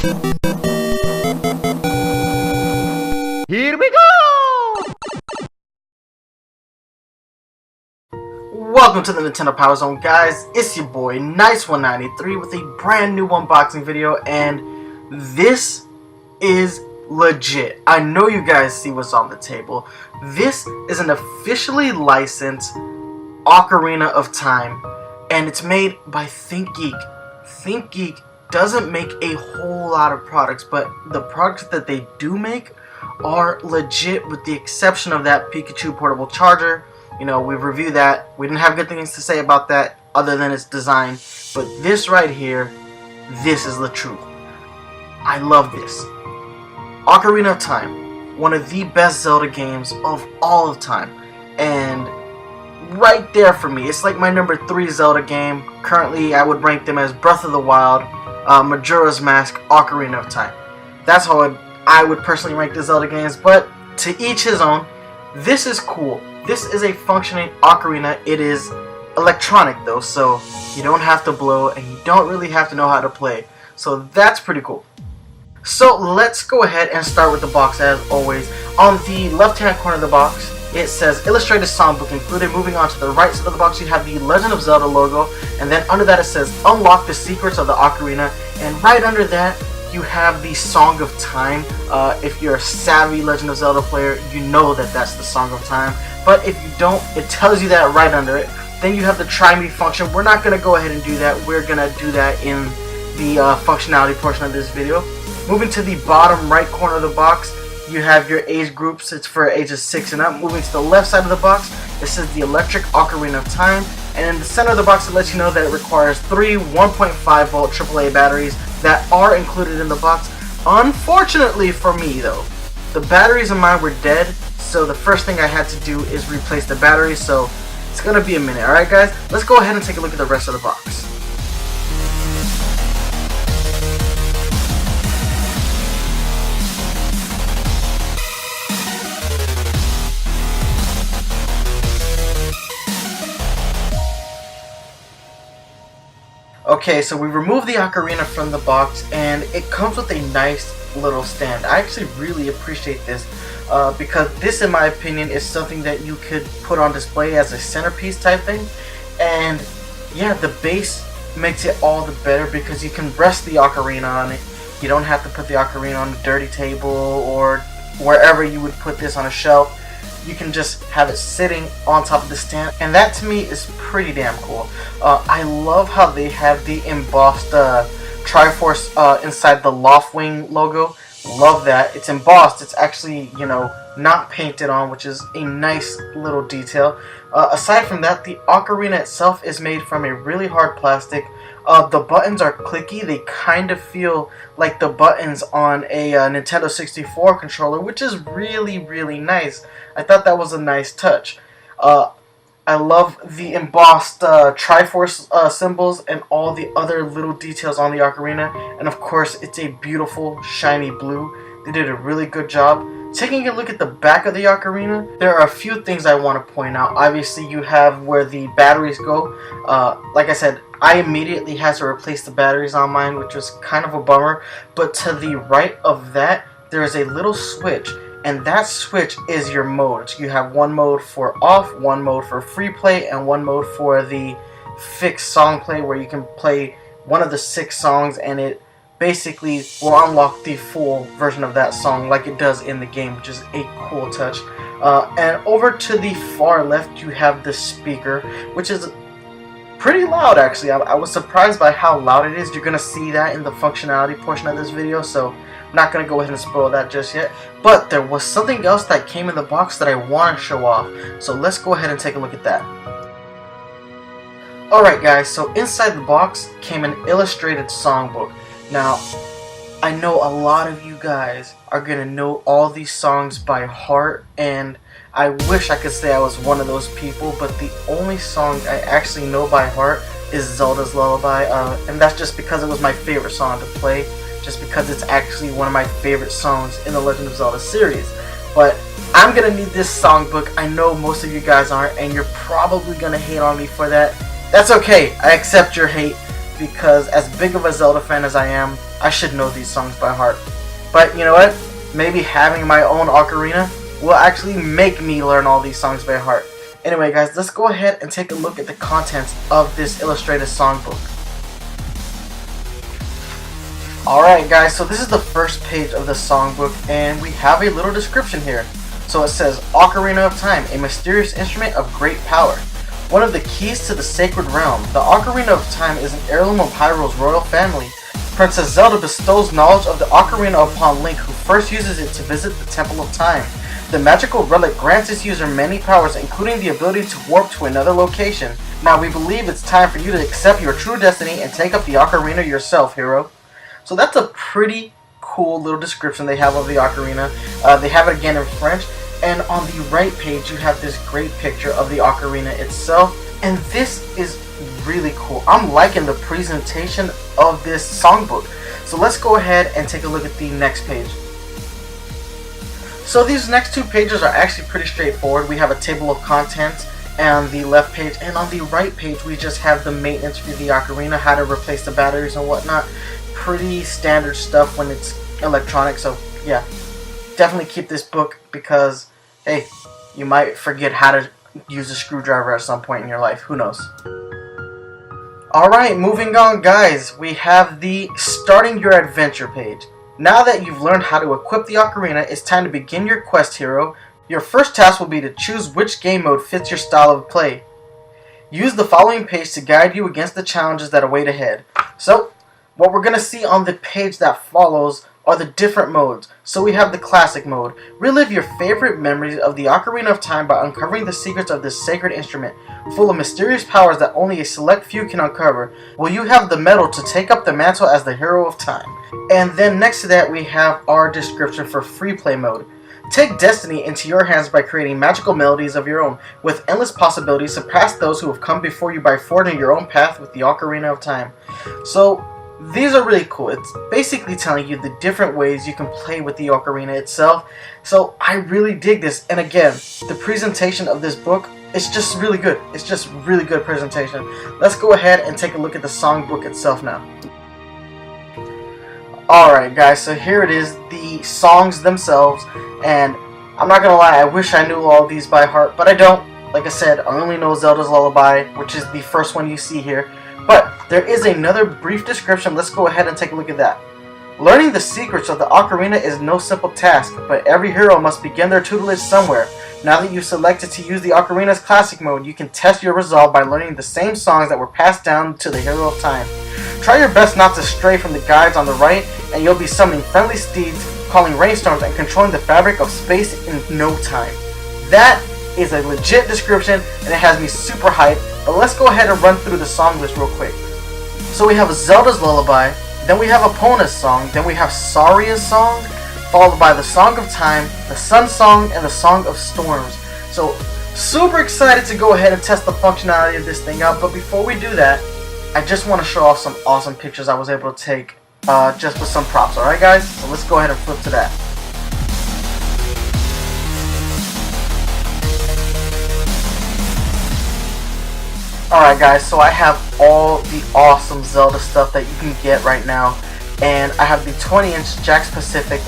Here we go! Welcome to the Nintendo Power Zone, guys. It's your boy Nice193 with a brand new unboxing video, and this is legit. I know you guys see what's on the table. This is an officially licensed Ocarina of Time, and it's made by ThinkGeek. ThinkGeek doesn't make a whole lot of products, but the products that they do make are legit, with the exception of that Pikachu portable charger. You know, we've reviewed that. We didn't have good things to say about that other than its design. But this right here, this is the truth. I love this. Ocarina of Time, one of the best Zelda games of all of time. And right there for me, it's like my number 3 Zelda game. Currently, I would rank them as Breath of the Wild, Majora's Mask, Ocarina of Time. That's how I would personally rank the Zelda games, but to each his own. This is cool. This is a functioning ocarina. It is electronic though, so you don't have to blow and you don't really have to know how to play. So that's pretty cool. So let's go ahead and start with the box as always. On the left hand corner of the box, it says Illustrated Songbook included. Moving on to the right side of the box, you have the Legend of Zelda logo, and then under that it says Unlock the Secrets of the Ocarina, and right under that you have the Song of Time. If you're a savvy Legend of Zelda player, you know that that's the Song of Time. But if you don't, it tells you that right under it. Then you have the Try Me function. We're not going to go ahead and do that. We're going to do that in the functionality portion of this video. Moving to the bottom right corner of the box, you have your age groups. It's for ages 6 and up. Moving to the left side of the box, it says the Electric Ocarina of Time. And in the center of the box, it lets you know that it requires 3 1.5 volt AAA batteries that are included in the box. Unfortunately for me though, the batteries in mine were dead, so the first thing I had to do is replace the batteries, so it's gonna be a minute. Alright guys, let's go ahead and take a look at the rest of the box. Okay, so we removed the ocarina from the box, and it comes with a nice little stand. I actually really appreciate this because this, in my opinion, is something that you could put on display as a centerpiece type thing. And yeah, the base makes it all the better because you can rest the ocarina on it. You don't have to put the ocarina on a dirty table or wherever you would put this on a shelf. You can just have it sitting on top of the stand, and that to me is pretty damn cool. I love how they have the embossed Triforce inside the Loftwing logo. Love that. It's embossed. It's actually, you know, not painted on, which is a nice little detail. Aside from that, the ocarina itself is made from a really hard plastic. The buttons are clicky. They kind of feel like the buttons on a Nintendo 64 controller, which is really, really nice. I thought that was a nice touch. I love the embossed Triforce symbols and all the other little details on the ocarina. And of course, it's a beautiful, shiny blue. They did a really good job. Taking a look at the back of the ocarina, there are a few things I want to point out. Obviously, you have where the batteries go. Like I said, I immediately had to replace the batteries on mine, which was kind of a bummer. But to the right of that, there is a little switch, and that switch is your modes. You have one mode for off, one mode for free play, and one mode for the fixed song play, where you can play one of the 6 songs, and it basically will unlock the full version of that song like it does in the game, which is a cool touch. And over to the far left, you have the speaker, which is pretty loud actually. I was surprised by how loud it is. You're going to see that in the functionality portion of this video, so I'm not going to go ahead and spoil that just yet. But there was something else that came in the box that I want to show off, so let's go ahead and take a look at that. Alright guys, so inside the box came an illustrated songbook. Now, I know a lot of you guys are going to know all these songs by heart, and I wish I could say I was one of those people, but the only song I actually know by heart is Zelda's Lullaby, and that's just because it was my favorite song to play, just because it's actually one of my favorite songs in the Legend of Zelda series. But I'm going to need this songbook. I know most of you guys aren't, and you're probably going to hate on me for that. That's okay. I accept your hate, because as big of a Zelda fan as I am, I should know these songs by heart. But you know what? Maybe having my own ocarina will actually make me learn all these songs by heart. Anyway guys, let's go ahead and take a look at the contents of this illustrated songbook. Alright guys, so this is the first page of the songbook, and we have a little description here. So it says, Ocarina of Time, a mysterious instrument of great power. One of the keys to the sacred realm. The Ocarina of Time is an heirloom of Hyrule's royal family. Princess Zelda bestows knowledge of the Ocarina upon Link, who first uses it to visit the Temple of Time. The magical relic grants its user many powers, including the ability to warp to another location. Now we believe it's time for you to accept your true destiny and take up the Ocarina yourself, hero. So that's a pretty cool little description they have of the Ocarina. They have it again in French, and on the right page you have this great picture of the Ocarina itself, and this is really cool. I'm liking the presentation of this songbook. So let's go ahead and take a look at the next page. So these next two pages are actually pretty straightforward. We have a table of contents on the left page, and on the right page we just have the maintenance for the Ocarina, how to replace the batteries and whatnot. Pretty standard stuff when it's electronic, so yeah, definitely keep this book because, hey, you might forget how to use a screwdriver at some point in your life, who knows. Alright, moving on guys, we have the Starting Your Adventure page. Now that you've learned how to equip the Ocarina, it's time to begin your quest, hero. Your first task will be to choose which game mode fits your style of play. Use the following page to guide you against the challenges that await ahead. So, what we're going to see on the page that follows are the different modes. So we have the classic mode. Relive your favorite memories of the Ocarina of Time by uncovering the secrets of this sacred instrument, full of mysterious powers that only a select few can uncover. Will you have the mettle to take up the mantle as the hero of time? And then next to that we have our description for free play mode. Take destiny into your hands by creating magical melodies of your own. With endless possibilities, surpass those who have come before you by forging your own path with the Ocarina of Time. So these are really cool. It's basically telling you the different ways you can play with the Ocarina itself. So I really dig this. And again, the presentation of this book is just really good. It's just really good presentation. Let's go ahead and take a look at the songbook itself now. Alright guys, so here it is, the songs themselves. And I'm not gonna lie, I wish I knew all these by heart, but I don't. Like I said, I only know Zelda's Lullaby, which is the first one you see here. But there is another brief description. Let's go ahead and take a look at that. Learning the secrets of the Ocarina is no simple task, but every hero must begin their tutelage somewhere. Now that you've selected to use the Ocarina's classic mode, you can test your resolve by learning the same songs that were passed down to the hero of time. Try your best not to stray from the guides on the right, and you'll be summoning friendly steeds, calling rainstorms, and controlling the fabric of space in no time. That is a legit description, and it has me super hyped. But let's go ahead and run through the song list real quick. So we have Zelda's Lullaby, then we have Epona's song, then we have Saria's song, followed by the Song of Time, the Sun Song, and the Song of Storms. So super excited to go ahead and test the functionality of this thing out. But before we do that, I just want to show off some awesome pictures I was able to take just with some props. Alright guys, so let's go ahead and flip to that. Alright guys, so I have all the awesome Zelda stuff that you can get right now. And I have the 20-inch Jack's Pacific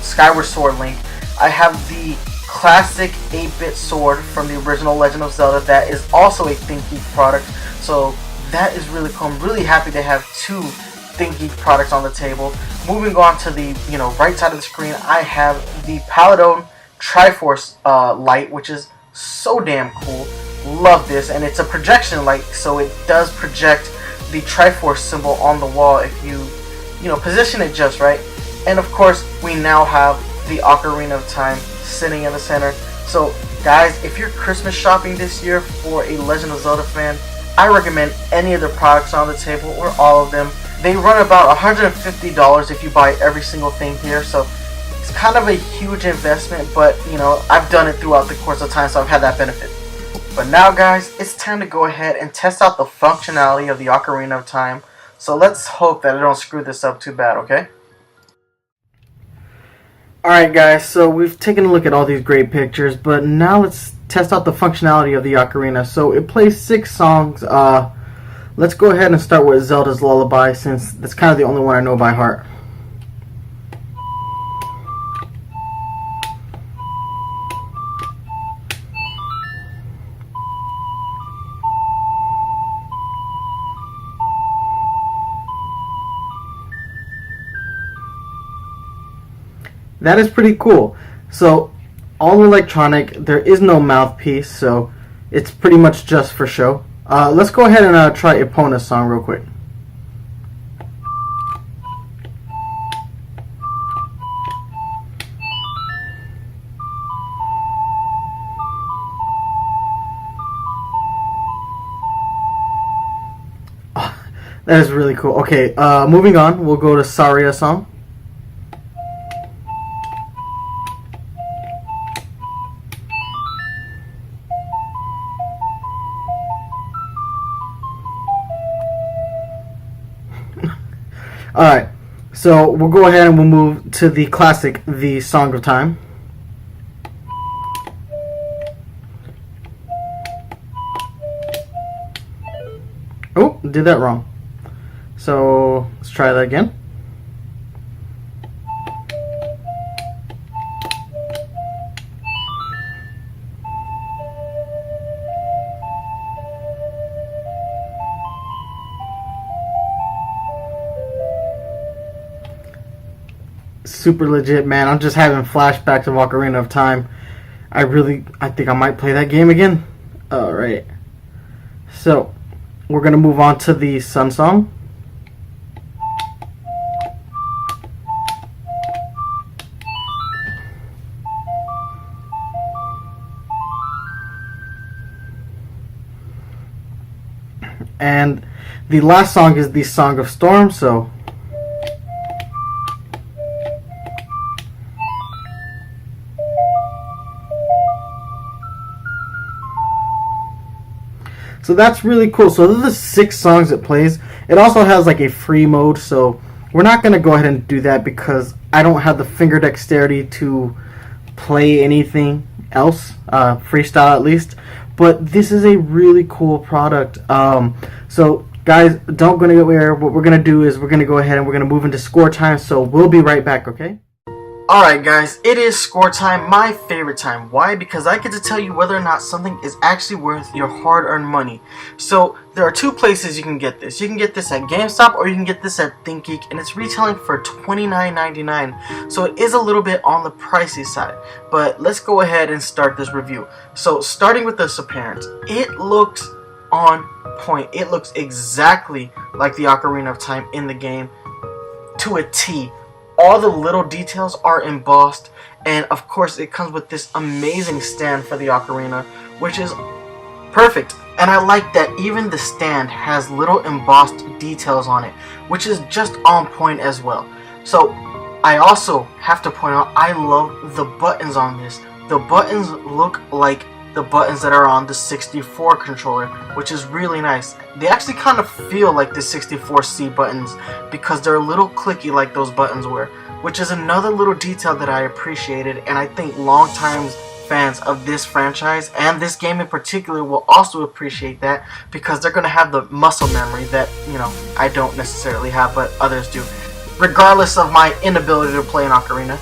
Skyward Sword Link. I have the classic 8-bit sword from the original Legend of Zelda that is also a ThinkGeek product. So that is really cool. I'm really happy to have two ThinkGeek products on the table. Moving on to the right side of the screen, I have the Paladon Triforce light, which is so damn cool. Love this, and it's a projection light, so it does project the Triforce symbol on the wall if you position it just right. And of course, we now have the Ocarina of Time sitting in the center. So guys, if you're Christmas shopping this year for a Legend of Zelda fan, I recommend any of the products on the table or all of them. They run about $150 if you buy every single thing here, so it's kind of a huge investment, but I've done it throughout the course of time, so I've had that benefit. But now guys, it's time to go ahead and test out the functionality of the Ocarina of Time. So let's hope that I don't screw this up too bad, okay? Alright guys, so we've taken a look at all these great pictures, but now let's test out the functionality of the Ocarina. So it plays 6 songs. let's go ahead and start with Zelda's Lullaby, since that's kind of the only one I know by heart. That is pretty cool. So, all electronic, there is no mouthpiece, so it's pretty much just for show. Let's go ahead and try Epona's song real quick. That is really cool. Okay, moving on, we'll go to Saria's song. Alright, so we'll go ahead and we'll move to the classic, the Song of Time. Oh, did that wrong. So let's try that again. Super legit, man. I'm just having flashbacks of Ocarina of Time. I think I might play that game again. Alright. So, we're going to move on to the Sun Song. And the last song is the Song of Storm, so that's really cool. So those are the 6 songs it plays. It also has like a free mode, so we're not going to go ahead and do that because I don't have the finger dexterity to play anything else, freestyle at least. But this is a really cool product. So guys, don't go anywhere. What we're going to do is we're going to go ahead and we're going to move into score time, so we'll be right back, okay? Alright guys, it is score time, my favorite time. Why? Because I get to tell you whether or not something is actually worth your hard-earned money. So, there are 2 places you can get this. You can get this at GameStop or you can get this at ThinkGeek, and it's retailing for $29.99. So it is a little bit on the pricey side. But let's go ahead and start this review. So, starting with this appearance, it looks on point. It looks exactly like the Ocarina of Time in the game to a T. All the little details are embossed, and of course it comes with this amazing stand for the Ocarina, which is perfect. And I like that even the stand has little embossed details on it, which is just on point as well. So I also have to point out, I love the buttons on this. The buttons look like the buttons that are on the 64 controller, which is really nice. They actually kind of feel like the 64C buttons because they're a little clicky like those buttons were, which is another little detail that I appreciated, and I think long-time fans of this franchise and this game in particular will also appreciate that because they're going to have the muscle memory that, you know, I don't necessarily have but others do. Regardless of my inability to play an Ocarina,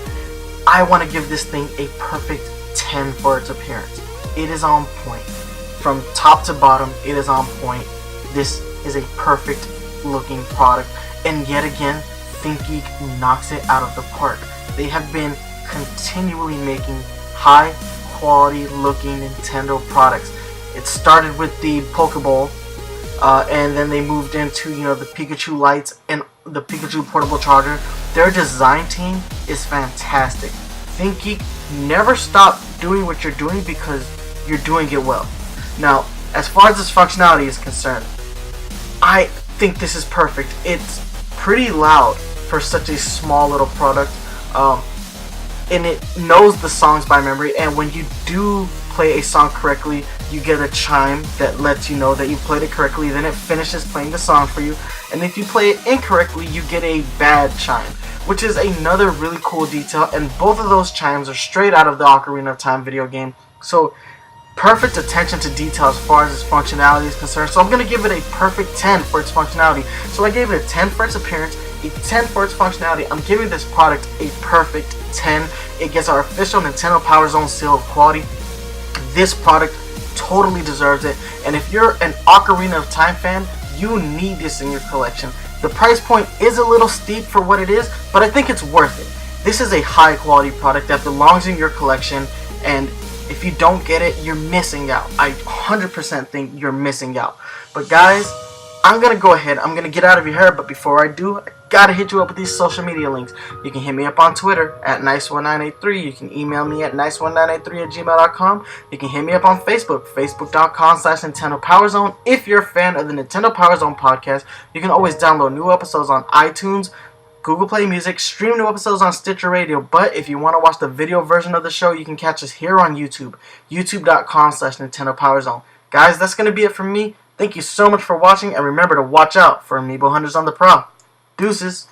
I want to give this thing a perfect 10 for its appearance. It is on point. From top to bottom, it is on point. This is a perfect looking product. And yet again, ThinkGeek knocks it out of the park. They have been continually making high quality looking Nintendo products. It started with the Pokeball, and then they moved into, you know, the Pikachu lights and the Pikachu portable charger. Their design team is fantastic. ThinkGeek, never stop doing what you're doing because you're doing it well. Now, as far as this functionality is concerned, I think this is perfect. It's pretty loud for such a small little product, and it knows the songs by memory, and when you do play a song correctly, you get a chime that lets you know that you played it correctly. Then it finishes playing the song for you, and if you play it incorrectly, you get a bad chime, which is another really cool detail. And both of those chimes are straight out of the Ocarina of Time video game. So perfect attention to detail as far as its functionality is concerned. So I'm going to give it a perfect 10 for its functionality. So I gave it a 10 for its appearance, a 10 for its functionality. I'm giving this product a perfect 10. It gets our official Nintendo Power Zone seal of quality. This product totally deserves it. And if you're an Ocarina of Time fan, you need this in your collection. The price point is a little steep for what it is, but I think it's worth it. This is a high quality product that belongs in your collection, and if you don't get it, you're missing out. I 100% think you're missing out. But guys, I'm going to go ahead. I'm going to get out of your hair, but before I do, I got to hit you up with these social media links. You can hit me up on Twitter at nice1983. You can email me at nice1983@gmail.com. You can hit me up on Facebook, facebook.com/Nintendo Power Zone. If you're a fan of the Nintendo Power Zone podcast, you can always download new episodes on iTunes, Google Play Music, stream new episodes on Stitcher Radio. But if you want to watch the video version of the show, you can catch us here on YouTube, youtube.com/Nintendo Power Zone. Guys, that's going to be it from me. Thank you so much for watching, and remember to watch out for Amiibo Hunters on the prowl. Deuces.